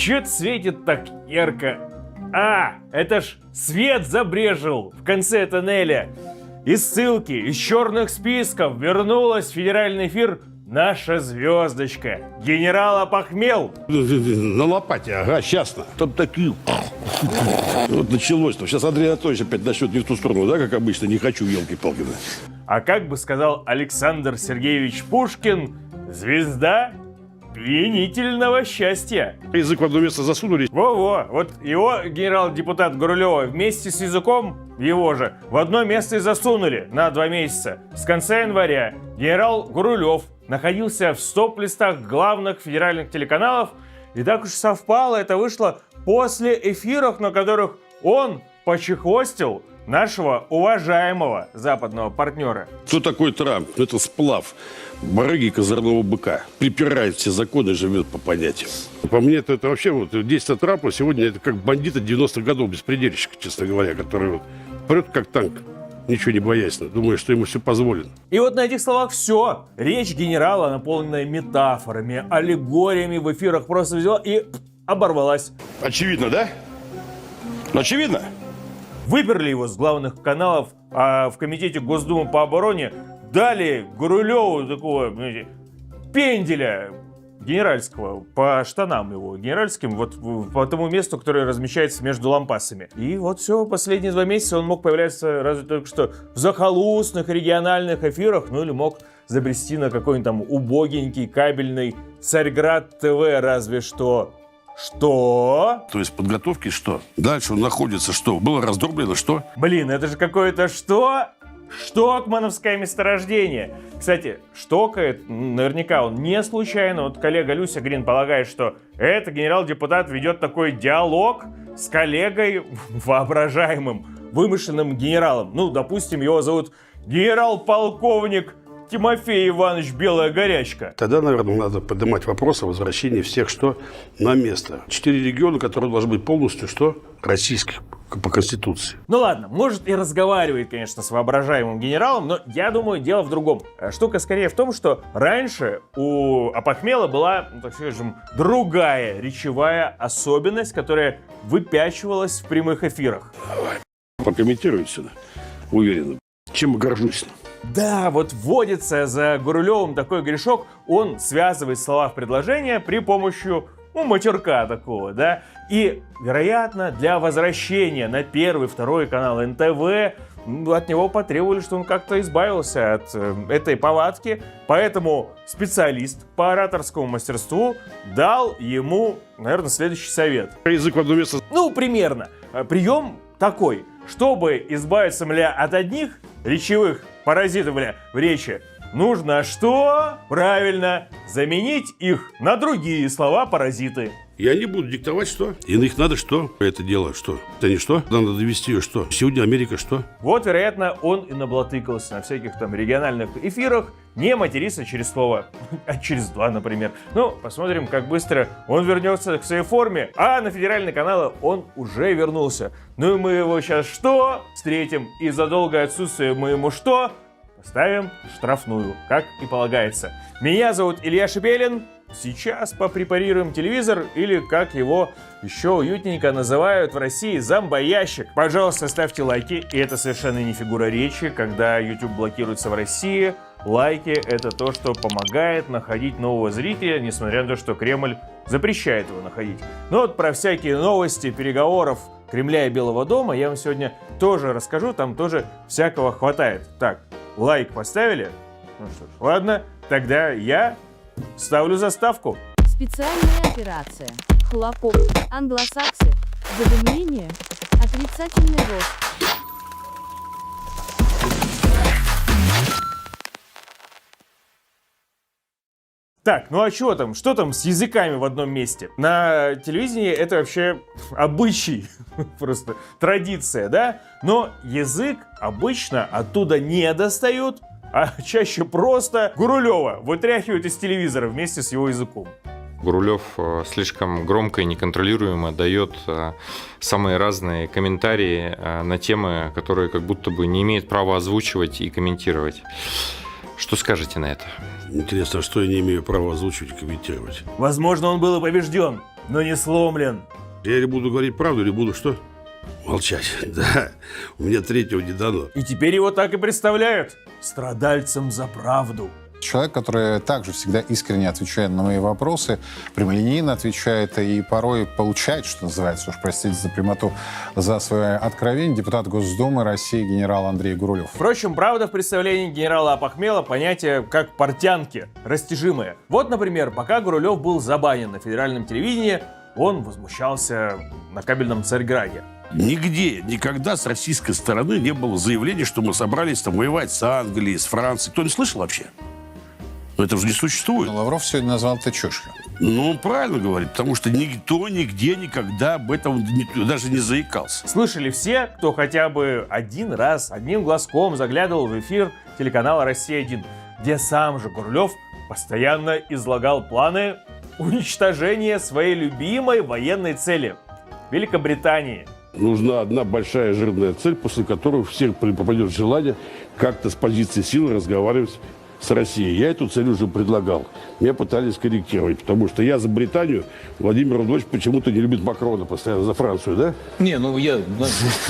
чё это светит так ярко? А, это ж свет забрежил в конце тоннеля. Из ссылки, из черных списков вернулась в федеральный эфир наша звездочка. Генерал опохмел. На лопате, ага, сейчас-то. Там такие... Вот началось-то. Сейчас Андрей Анатольевич опять начнет не в ту сторону, да, как обычно. Не хочу, елки-палки. А как бы сказал Александр Сергеевич Пушкин, звезда пленительного счастья. Язык в одно место засунули. Во-во, вот его генерал-депутат Гурулева вместе с языком его же в одно место и засунули на 2 месяца. С конца января генерал Гурулев находился в стоп-листах главных федеральных телеканалов, и так уж совпало, это вышло после эфиров, на которых он почехвостил нашего уважаемого западного партнера. Кто такой Трамп? Это сплав барыги козырного быка. Припирает все законы, живет по понятиям. По мне, это вообще вот действие Трампа сегодня это как бандита 90-х годов, беспредельщика, честно говоря, который вот прет как танк, ничего не боясь, думаю, что ему все позволено. И вот на этих словах все. Речь генерала, наполненная метафорами, аллегориями в эфирах, просто взяла и оборвалась. Очевидно, да? Очевидно. Выперли его с главных каналов, а в комитете Госдумы по обороне дали Гурулеву такого, знаете, пенделя генеральского, по штанам его генеральским, вот по тому месту, которое размещается между лампасами. И вот все, последние 2 месяца он мог появляться разве только что в захолустных региональных эфирах, ну или мог забрести на какой-нибудь там убогенький кабельный Царьград ТВ разве что. Что? То есть подготовки что? Дальше он находится что? Было раздроблено что? Блин, это же какое-то что? Штокмановское месторождение. Кстати, штокает наверняка он не случайно. Вот коллега Люся Грин полагает, что это генерал-депутат ведет такой диалог с коллегой воображаемым, вымышленным генералом. Ну, допустим, его зовут генерал-полковник Тимофей Иванович Белая Горячка. Тогда, наверное, надо поднимать вопрос о возвращении всех что на место. 4 региона, которые должны быть полностью что? Российских по Конституции. Ну ладно, может и разговаривает, конечно, с воображаемым генералом, но я думаю, дело в другом. Штука скорее в том, что раньше у опохмела была, так скажем, другая речевая особенность, которая выпячивалась в прямых эфирах. Прокомментируйте сюда, уверенно. Чем горжусь. Да, вот вводится за Гурулевым такой грешок, он связывает слова в предложение при помощи матерка такого, да, и, вероятно, для возвращения на 1-й, 2-й канал НТВ от него потребовали, что он как-то избавился от этой повадки, поэтому специалист по ораторскому мастерству дал ему, наверное, следующий совет. Язык в одно место. Ну, примерно. Прием такой. Чтобы избавиться, от одних речевых паразитов, в речи, нужно что? Правильно, заменить их на другие слова-паразиты. Я не буду диктовать, что. И на них надо что? Это дело что? Это не что? Надо довести ее что? Сегодня Америка что? Вот, вероятно, он и наблатыкался на всяких там региональных эфирах, не материться через слово, а через 2, например. Ну, посмотрим, как быстро он вернется к своей форме. А на федеральные каналы он уже вернулся. Ну и мы его сейчас что? Встретим. И за долгое отсутствие мы ему что? Поставим штрафную, как и полагается. Меня зовут Илья Шепелин. Сейчас попрепарируем телевизор, или, как его еще уютненько называют в России, зомбоящик. Пожалуйста, ставьте лайки, и это совершенно не фигура речи, когда YouTube блокируется в России. Лайки — это то, что помогает находить нового зрителя, несмотря на то, что Кремль запрещает его находить. Но вот про всякие новости, переговоров Кремля и Белого дома я вам сегодня тоже расскажу, там тоже всякого хватает. Так, лайк поставили? Ну что ж, ладно, тогда я ставлю заставку. Специальная операция. Хлопок. Англосаксы. Задымление. Отрицательный рост. Так, ну а что там? Что там с языками в одном месте? На телевидении это вообще обычай, просто традиция, да? Но язык обычно оттуда не достают, а чаще просто Гурулева вытряхивают из телевизора вместе с его языком. Гурулев слишком громко и неконтролируемо дает самые разные комментарии на темы, которые как будто бы не имеет права озвучивать и комментировать. Что скажете на это? Интересно, что я не имею права озвучивать и комментировать. Возможно, он был и побежден. но не сломлен. Я или буду говорить правду, или буду что? Молчать. Да, у меня третьего не дано. И теперь его так и представляют страдальцем за правду. Человек, который также всегда искренне отвечает на мои вопросы, прямолинейно отвечает и порой получает, что называется, уж простите за прямоту, за свое откровение, депутат Госдумы России генерал Андрей Гурулев. Впрочем, правда в представлении генерала Апахмела понятие как портянки, растяжимое. Вот, например, пока Гурулев был забанен на федеральном телевидении, он возмущался на кабельном Царьграде. Нигде, никогда с российской стороны не было заявления, что мы собрались там воевать с Англией, с Францией. Кто не слышал вообще? Но это же не существует. Но Лавров сегодня назвал это чушью. Ну, он правильно говорит, потому что никто нигде никогда об этом даже не заикался. Слышали все, кто хотя бы один раз, одним глазком заглядывал в эфир телеканала «Россия-1», где сам же Гурулев постоянно излагал планы уничтожения своей любимой военной цели – Великобритании. Нужна одна большая жирная цель, после которой у всех пропадет желание как-то с позиции силы разговаривать с Россией. Я эту цель уже предлагал. Меня пытались корректировать, потому что я за Британию, Владимир Владимирович почему-то не любит Макрона, постоянно за Францию, да? Не, ну я...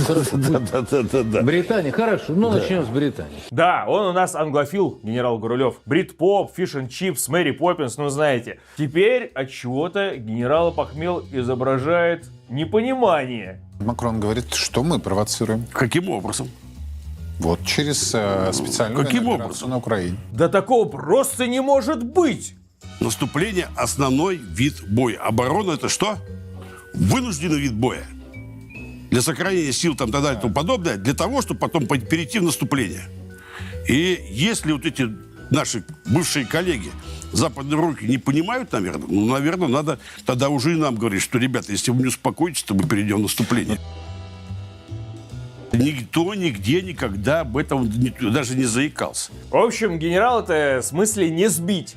Да. Британия, хорошо, ну начнем с Британии. Да, он у нас англофил, генерал Гурулев. Брит-поп, фиш-н-чипс, Мэри Поппинс, ну знаете. Теперь от чего-то генерал Апахмел изображает непонимание. Макрон говорит, что мы провоцируем. Каким образом? Вот через специальную Каким операцию образом? на Украине. Да такого просто не может быть! Наступление – основной вид боя. Оборона – это что? Вынужденный вид боя. Для сохранения сил там, так далее и тому подобное, для того, чтобы потом перейти в наступление. И если вот эти наши бывшие коллеги западные руки не понимают, наверное, ну, наверное, надо тогда уже и нам говорить, что, ребята, если вы не успокоитесь, то мы перейдем в наступление. Никто нигде никогда об этом даже не заикался. В общем, генерал-то в смысле не сбить.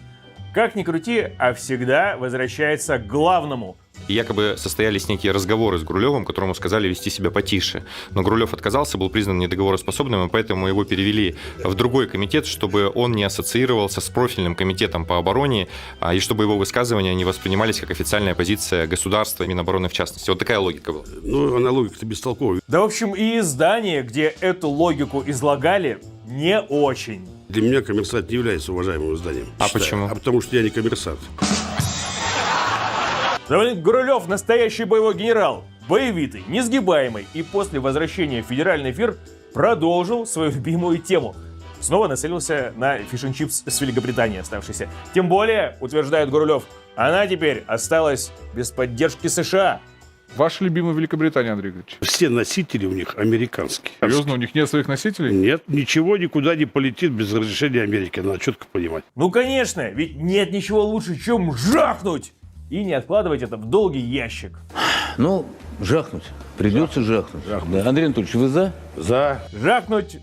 Как ни крути, а всегда возвращается к главному. И якобы состоялись некие разговоры с Гурулевым, которому сказали вести себя потише. Но Гурулев отказался, был признан недоговороспособным, и поэтому его перевели в другой комитет, чтобы он не ассоциировался с профильным комитетом по обороне, и чтобы его высказывания не воспринимались как официальная позиция государства, Минобороны в частности. Вот такая логика была. Ну, она логика-то бестолковая. Да, в общем, и издания, где эту логику излагали, не очень. Для меня «Коммерсант» не является уважаемым изданием. А считаю. почему? А потому что я не коммерсант. Да, блин, Гурулев настоящий боевой генерал, боевитый, несгибаемый, и после возвращения в федеральный эфир продолжил свою любимую тему. Снова нацелился на фиш-н-чипс с Великобритании оставшейся. Тем более, утверждает Гурулев, она теперь осталась без поддержки США. Ваша любимая Великобритания, Андрей Игоревич? Все носители у них американские. Серьезно, у них нет своих носителей? Нет, ничего никуда не полетит без разрешения Америки. Надо четко понимать. Ну, конечно, ведь нет ничего лучше, чем жахнуть! И не откладывать это в долгий ящик. Ну, жахнуть. Придется жахнуть. Да. Андрей Анатольевич, вы за? За. Жахнуть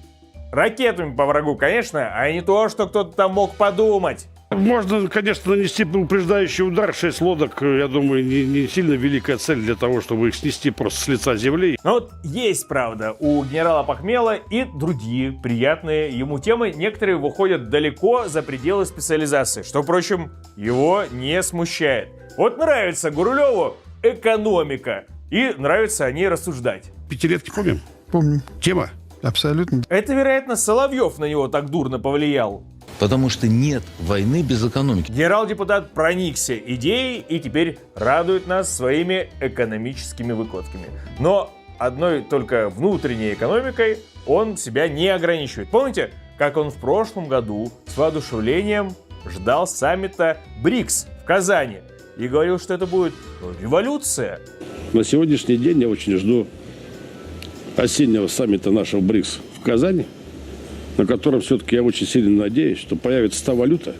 ракетами по врагу, конечно, а не то, что кто-то там мог подумать. Можно, конечно, нанести упреждающий удар. 6 лодок, я думаю, не сильно великая цель для того, чтобы их снести просто с лица земли. Но вот есть, правда, у генерала Апахмела и другие приятные ему темы. Некоторые выходят далеко за пределы специализации, что, впрочем, его не смущает. Вот нравится Гурулеву экономика, и нравится о ней рассуждать. Пятилетки помним? Помню, Тема. абсолютно. Это, вероятно, Соловьев на него так дурно повлиял. Потому что нет войны без экономики. Генерал-депутат проникся идеей и теперь радует нас своими экономическими выкладками. Но одной только внутренней экономикой он себя не ограничивает. Помните, как он в прошлом году с воодушевлением ждал саммита БРИКС в Казани и говорил, что это будет революция? На сегодняшний день я очень жду осеннего саммита нашего БРИКС в Казани, на котором все-таки я очень сильно надеюсь, что появится та валюта,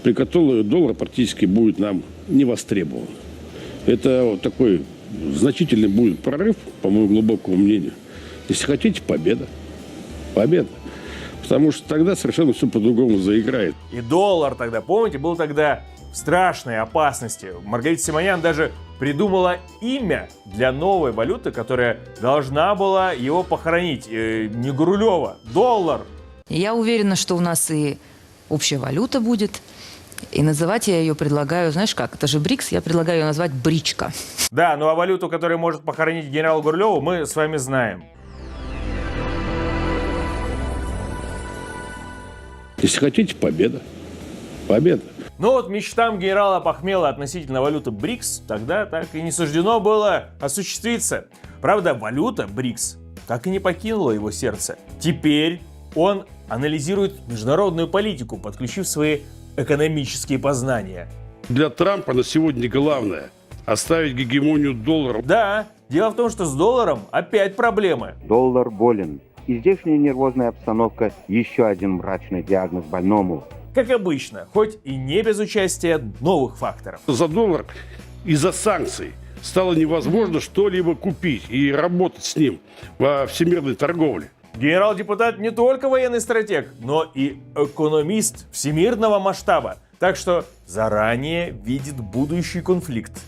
при которой доллар практически будет нам не востребован. Это вот такой значительный будет прорыв, по моему глубокому мнению. Если хотите, победа. Победа. Потому что тогда совершенно все по-другому заиграет. И доллар тогда, помните, был тогда в страшной опасности. Маргарита Симонян даже придумала имя для новой валюты, которая должна была его похоронить. Не Гурулева, доллар. Я уверена, что у нас и общая валюта будет, И называть я ее предлагаю, знаешь как, это же БРИКС, я предлагаю ее назвать бричка. Да, ну а валюту, которая может похоронить генерала Гурлеву, мы с вами знаем. Если хотите, победа. Победа. Но вот мечтам генерала Пахмела относительно валюты БРИКС тогда так и не суждено было осуществиться. Правда, валюта БРИКС так и не покинула его сердце. Теперь он анализирует международную политику, подключив свои экономические познания. Для Трампа на сегодня главное оставить гегемонию доллара. Да, дело в том, что с долларом опять проблемы. Доллар болен. И здешняя нервозная обстановка – еще один мрачный диагноз больному. Как обычно, хоть и не без участия новых факторов. За доллар из-за санкций стало невозможно что-либо купить и работать с ним во всемирной торговле. Генерал-депутат не только военный стратег, но и экономист всемирного масштаба. Так что заранее видит будущий конфликт.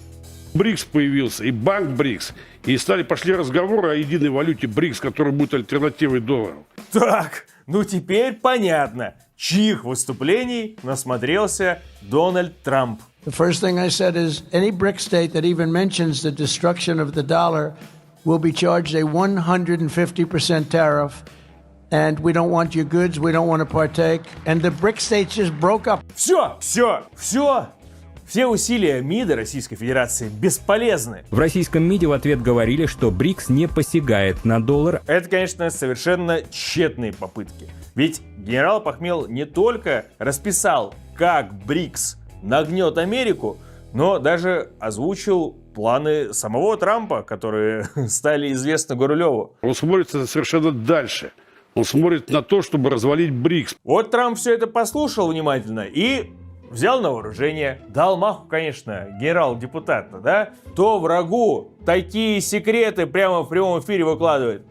БРИКС появился, и банк БРИКС, и пошли разговоры о единой валюте БРИКС, которая будет альтернативой доллару. Так, ну теперь понятно, чьих выступлений насмотрелся Дональд Трамп. The first thing I said is any BRIC state that even mentions the destruction of the dollar will be charged a 150% tariff. And we don't want your goods, we don't want to partake. And the BRIC states just broke up. Все! Все усилия МИДа Российской Федерации бесполезны. В российском МИДе в ответ говорили, что БРИКС не посягает на доллар. Это, конечно, совершенно тщетные попытки. Ведь генерал Пахмел не только расписал, как БРИКС нагнет Америку, но даже озвучил планы самого Трампа, которые стали известны Гурлеву. Он смотрит совершенно дальше. Он смотрит на то, чтобы развалить БРИКС. Вот Трамп все это послушал внимательно и взял на вооружение. Дал маху, конечно, генерал-депутат, да? То врагу такие секреты прямо в прямом эфире выкладывает.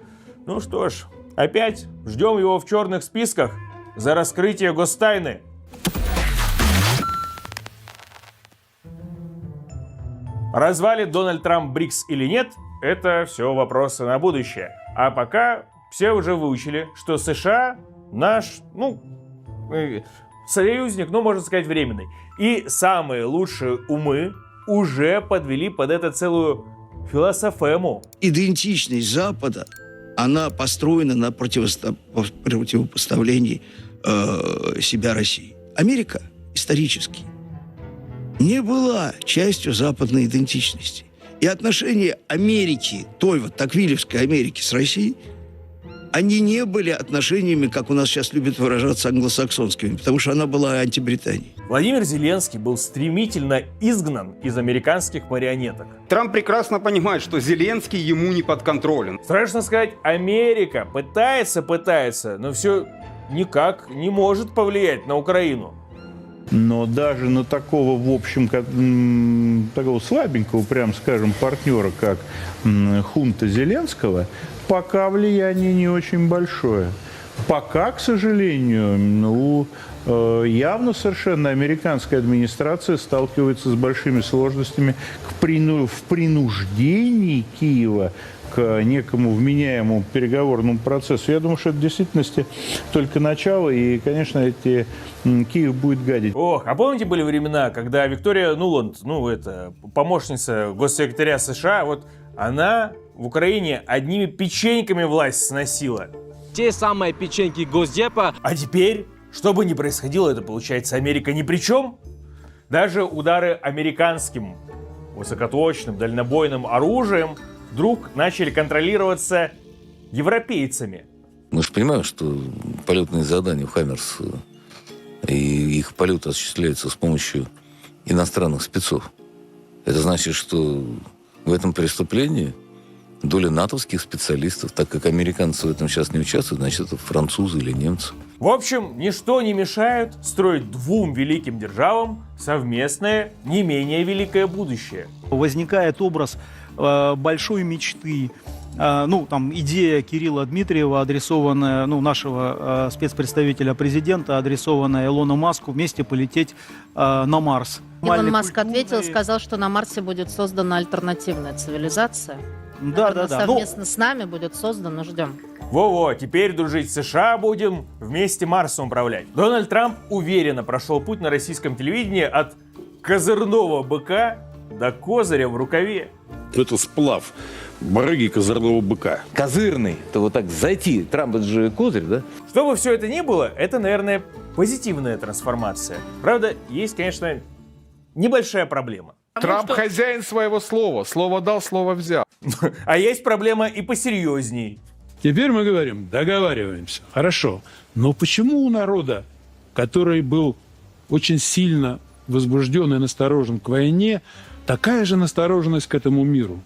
Ну что ж, опять ждем его в черных списках за раскрытие гостайны. Развалит Дональд Трамп БРИКС или нет, это все вопросы на будущее. А пока все уже выучили, что США наш, союзник, можно сказать, временный. И самые лучшие умы уже подвели под это целую философему. Идентичность Запада, она построена на противопоставлении себя России. Америка исторически не была частью западной идентичности. И отношения Америки, той вот Токвилевской Америки с Россией, они не были отношениями, как у нас сейчас любят выражаться, англосаксонскими, потому что она была антибританией. Владимир Зеленский был стремительно изгнан из американских марионеток. Трамп прекрасно понимает, что Зеленский ему не подконтролен. Страшно сказать, Америка пытается, но все никак не может повлиять на Украину. Но даже на такого, в общем, такого слабенького, прям скажем, партнера, как хунта Зеленского, пока влияние не очень большое. Пока, к сожалению, явно совершенно американская администрация сталкивается с большими сложностями в принуждении Киева к некому вменяемому переговорному процессу. Я думаю, что это в действительности только начало, и, конечно, Киев будет гадить. Ох, а помните, были времена, когда Виктория Нуланд, помощница госсекретаря США, вот она в Украине одними печеньками власть сносила. Те самые печеньки Госдепа. А теперь, что бы ни происходило, это получается Америка ни при чем. Даже удары американским высокоточным дальнобойным оружием вдруг начали контролироваться европейцами. Мы же понимаем, что полетные задания в «Хаммерс» и их полеты осуществляются с помощью иностранных спецов. Это значит, что в этом преступлении доля натовских специалистов, так как американцы в этом сейчас не участвуют, значит, это французы или немцы. В общем, ничто не мешает строить двум великим державам совместное, не менее великое будущее. Возникает образ большой мечты, идея Кирилла Дмитриева, адресованная, нашего спецпредставителя президента, адресованная Илону Маску, вместе полететь на Марс. Илон Маск ответил, сказал, что на Марсе будет создана альтернативная цивилизация. Да. Совместно с нами будет создано, ждем. Во-во, теперь дружить с США будем, вместе Марсом управлять. Дональд Трамп уверенно прошел путь на российском телевидении от козырного быка до козыря в рукаве. Это сплав барыги козырного быка. Козырный, то вот так зайти, Трамп это же козырь, да? Что бы все это ни было, это, наверное, позитивная трансформация. Правда, есть, конечно, небольшая проблема. Трамп хозяин своего слова. Слово дал, слово взял. А есть проблема и посерьезней. Теперь мы говорим, договариваемся. Хорошо. Но почему у народа, который был очень сильно возбужден и насторожен к войне, такая же настороженность к этому миру?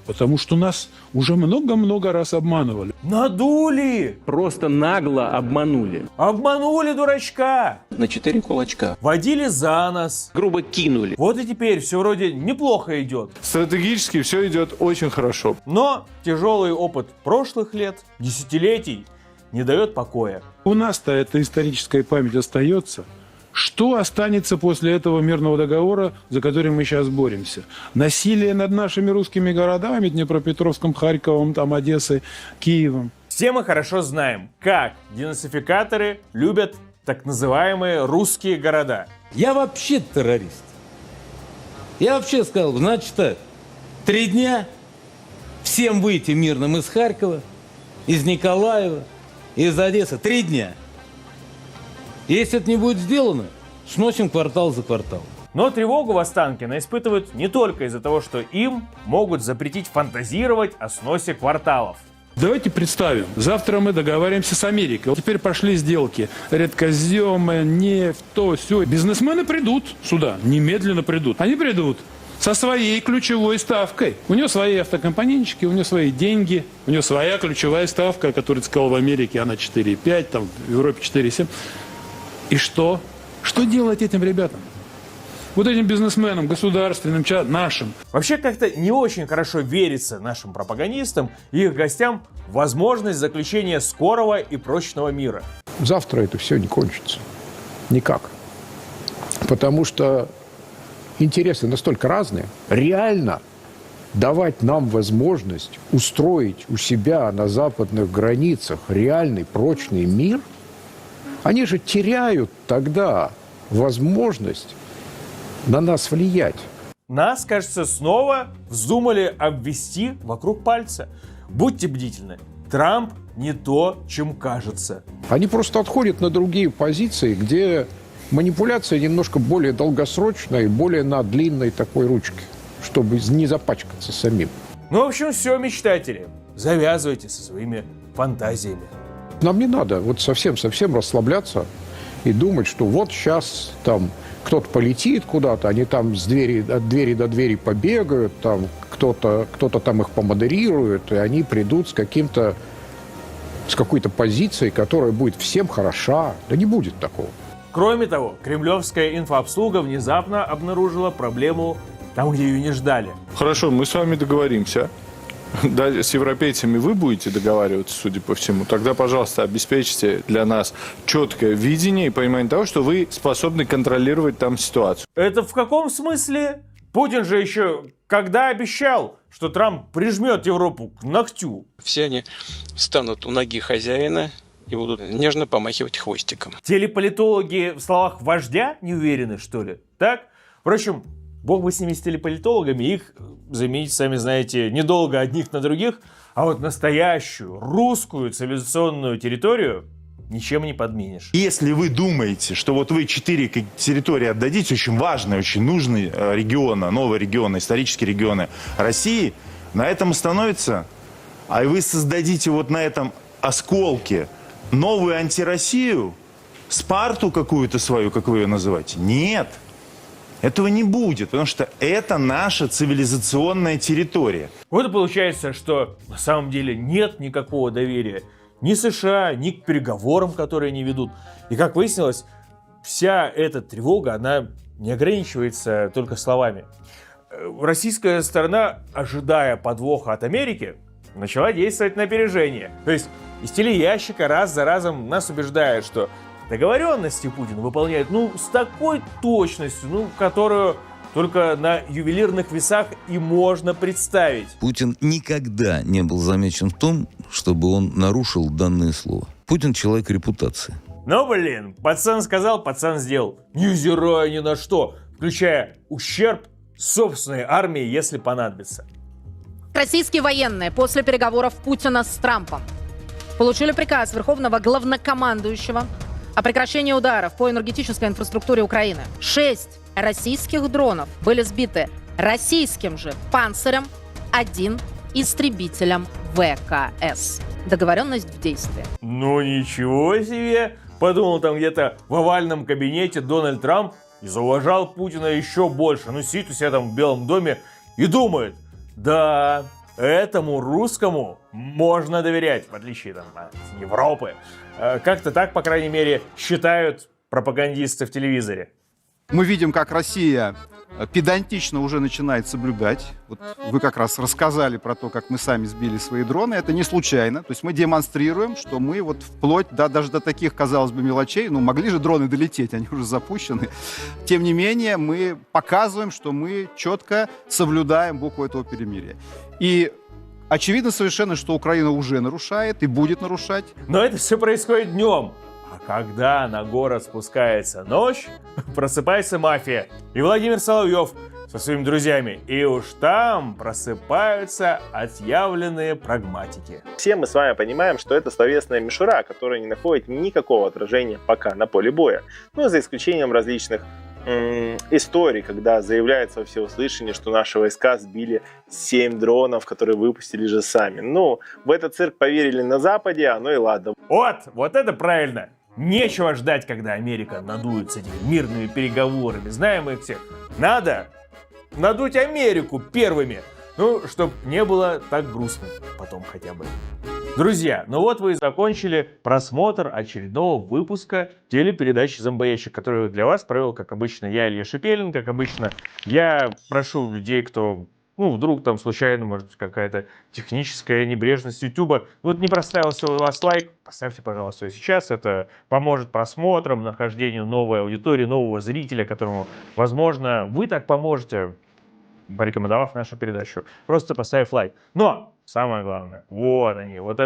Потому что нас уже много-много раз обманывали. Надули! Просто нагло обманули. Обманули дурачка! На 4 кулачка. Водили за нос. Грубо кинули. Вот и теперь все вроде неплохо идет. Стратегически все идет очень хорошо. Но тяжелый опыт прошлых лет, десятилетий, не дает покоя. У нас-то эта историческая память остается. Что останется после этого мирного договора, за который мы сейчас боремся? Насилие над нашими русскими городами, Днепропетровском, Харьковом, там, Одессой, Киевом. Все мы хорошо знаем, как денацификаторы любят так называемые русские города. Я вообще террорист. Я вообще сказал, значит так, 3 дня всем выйти мирным из Харькова, из Николаева, из Одессы. 3 дня. Если это не будет сделано, сносим квартал за квартал. Но тревогу в Останкино испытывают не только из-за того, что им могут запретить фантазировать о сносе кварталов. Давайте представим, завтра мы договариваемся с Америкой. Теперь пошли сделки. Редкоземы, нефть, то, все. Бизнесмены придут сюда, немедленно придут. Они придут со своей ключевой ставкой. У него свои автокомпонентчики, у него свои деньги, у него своя ключевая ставка, которую ты сказал в Америке, она 4,5, там в Европе 4,7. И что? Что делать этим ребятам? Вот этим бизнесменам, государственным, нашим. Вообще как-то не очень хорошо верится нашим пропагандистам и их гостям в возможность заключения скорого и прочного мира. Завтра это все не кончится. Никак. Потому что интересы настолько разные. Реально давать нам возможность устроить у себя на западных границах реальный прочный мир, они же теряют тогда возможность на нас влиять. Нас, кажется, снова вздумали обвести вокруг пальца. Будьте бдительны. Трамп не то, чем кажется. Они просто отходят на другие позиции, где манипуляция немножко более долгосрочная и более на длинной такой ручке, чтобы не запачкаться самим. Ну, в общем, все, мечтатели. Завязывайте со своими фантазиями. Нам не надо вот совсем расслабляться и думать, что вот сейчас там кто-то полетит куда-то, они там от двери до двери побегают, там кто-то там их помодерирует, и они придут с какой-то позицией, которая будет всем хороша. Да не будет такого. Кроме того, кремлевская инфообслуга внезапно обнаружила проблему там, где ее не ждали. Хорошо, мы с вами договоримся. Да, с европейцами вы будете договариваться, судя по всему. Тогда, пожалуйста, обеспечьте для нас четкое видение и понимание того, что вы способны контролировать там ситуацию. Это в каком смысле? Путин же еще когда обещал, что Трамп прижмет Европу к ногтю? Все они встанут у ноги хозяина и будут нежно помахивать хвостиком. Телеполитологи в словах вождя не уверены, что ли? Так? Впрочем, бог бы с ними, с телеполитологами, их заменить, сами знаете, недолго одних на других, а вот настоящую русскую цивилизационную территорию ничем не подменишь. Если вы думаете, что вот вы 4 территории отдадите, очень важные, очень нужные регионы, новые регионы, исторические регионы России, на этом остановится, а вы создадите вот на этом осколке новую антироссию, Спарту какую-то свою, как вы ее называете? Нет. Этого не будет, потому что это наша цивилизационная территория. Вот и получается, что на самом деле нет никакого доверия ни США, ни к переговорам, которые они ведут. И как выяснилось, вся эта тревога, она не ограничивается только словами. Российская сторона, ожидая подвоха от Америки, начала действовать на опережение. То есть из телеящика раз за разом нас убеждают, что договоренности Путин выполняет, с такой точностью, которую только на ювелирных весах и можно представить. Путин никогда не был замечен в том, чтобы он нарушил данное слово. Путин человек репутации. Ну, блин, пацан сказал, пацан сделал. Невзирая ни на что, включая ущерб собственной армии, если понадобится. Российские военные после переговоров Путина с Трампом получили приказ Верховного Главнокомандующего о прекращении ударов по энергетической инфраструктуре Украины. 6 российских дронов были сбиты российским же «Панцирем», 1 истребителем ВКС. Договоренность в действии. Ну ничего себе! Подумал, там где-то в овальном кабинете Дональд Трамп и зауважал Путина еще больше. Ну сидит у себя там в Белом доме и думает, да, этому русскому можно доверять, в отличие там, от Европы. Как-то так, по крайней мере, считают пропагандисты в телевизоре. Мы видим, как Россия педантично уже начинает соблюдать. Вот вы как раз рассказали про то, как мы сами сбили свои дроны. Это не случайно. То есть мы демонстрируем, что мы вот вплоть даже до таких, казалось бы, мелочей, ну, могли же дроны долететь, они уже запущены. Тем не менее, мы показываем, что мы четко соблюдаем букву этого перемирия. И очевидно совершенно, что Украина уже нарушает и будет нарушать. Но это все происходит днем. А когда на город спускается ночь, просыпается мафия. И Владимир Соловьев со своими друзьями. И уж там просыпаются отъявленные прагматики. Все мы с вами понимаем, что это словесная мишура, которая не находит никакого отражения пока на поле боя. Ну, за исключением различных историй, когда заявляется во всеуслышание, что наши войска сбили 7 дронов, которые выпустили же сами. Ну, в этот цирк поверили на Западе, оно и ладно. Вот это правильно. Нечего ждать, когда Америка надует с этими мирными переговорами. Знаем мы их всех. Надо надуть Америку первыми. Ну, чтоб не было так грустно потом хотя бы. Друзья, ну вот вы и закончили просмотр очередного выпуска телепередачи «Зомбоящик», которую для вас провел, как обычно, я, Илья Шипелин. Как обычно, я прошу людей, кто, ну, вдруг там случайно, может быть, какая-то техническая небрежность Ютуба, вот не проставился у вас лайк, поставьте, пожалуйста, сейчас. Это поможет просмотрам, нахождению новой аудитории, нового зрителя, которому, возможно, вы так поможете, порекомендовав нашу передачу, просто поставив лайк. Но самое главное, вот они, вот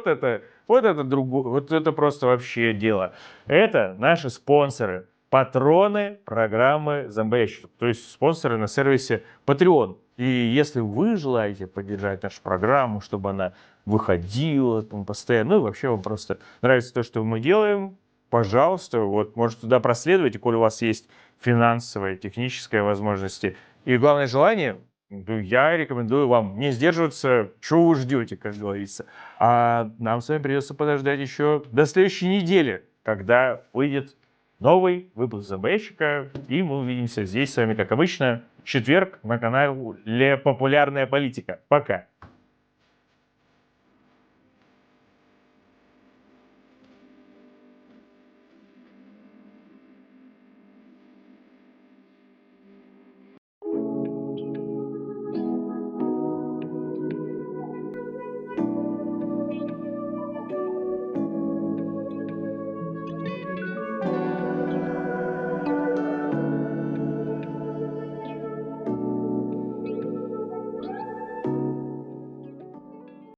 это просто вообще дело. Это наши спонсоры, патроны программы «Зомбоящик», то есть спонсоры на сервисе Patreon. И если вы желаете поддержать нашу программу, чтобы она выходила там постоянно, ну и вообще вам просто нравится то, что мы делаем, пожалуйста, вот можете туда проследовать, и коли у вас есть финансовая, техническая возможности и главное желание, я рекомендую вам не сдерживаться, чего вы ждете, как говорится. А нам с вами придется подождать еще до следующей недели, когда выйдет новый выпуск «Зомбоящика», и мы увидимся здесь с вами, как обычно, в четверг на канале «Популярная политика». Пока!